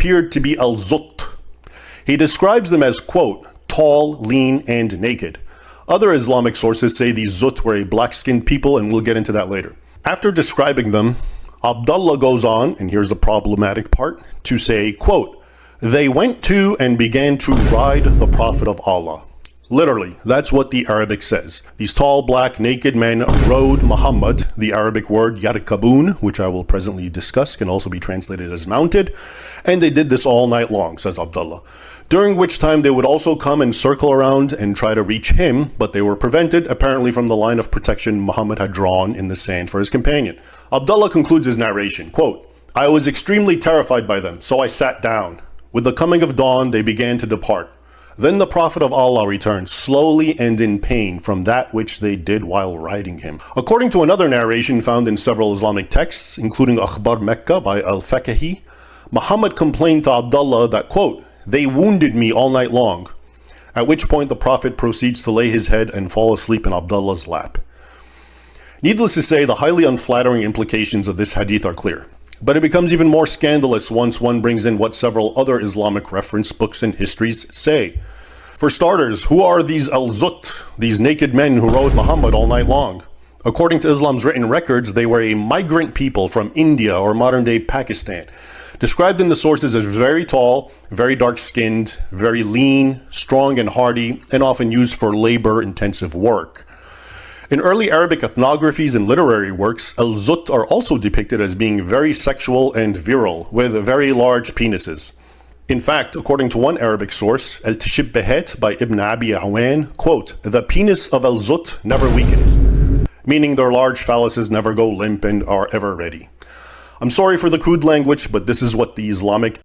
appeared to be al-Zutt. He describes them as, quote, tall, lean, and naked. Other Islamic sources say these Zutt were a black-skinned people, and we'll get into that later. After describing them, Abdullah goes on, and here's the problematic part, to say, quote, they went to and began to ride the Prophet of Allah. Literally, that's what the Arabic says. These tall, black, naked men rode Muhammad. The Arabic word yarkabun, which I will presently discuss, can also be translated as mounted. And they did this all night long, says Abdullah. During which time they would also come and circle around and try to reach him, but they were prevented, apparently from the line of protection Muhammad had drawn in the sand for his companion. Abdullah concludes his narration, quote, I was extremely terrified by them, so I sat down. With the coming of dawn, they began to depart. Then the Prophet of Allah returned, slowly and in pain from that which they did while riding him. According to another narration found in several Islamic texts, including Akhbar Mecca by Al-Fakahi, Muhammad complained to Abdullah that, quote, they wounded me all night long, at which point the Prophet proceeds to lay his head and fall asleep in Abdullah's lap. Needless to say, the highly unflattering implications of this hadith are clear. But it becomes even more scandalous once one brings in what several other Islamic reference books and histories say. For starters, who are these al-Zutt, these naked men who rode Muhammad all night long? According to Islam's written records, they were a migrant people from India or modern-day Pakistan, described in the sources as very tall, very dark-skinned, very lean, strong and hardy, and often used for labor-intensive work. In early Arabic ethnographies and literary works, al-Zutt are also depicted as being very sexual and virile, with very large penises. In fact, according to one Arabic source, Al-Tashibbahat by Ibn Abi Awan, quote, the penis of al-Zutt never weakens, meaning their large phalluses never go limp and are ever ready. I'm sorry for the crude language, but this is what the Islamic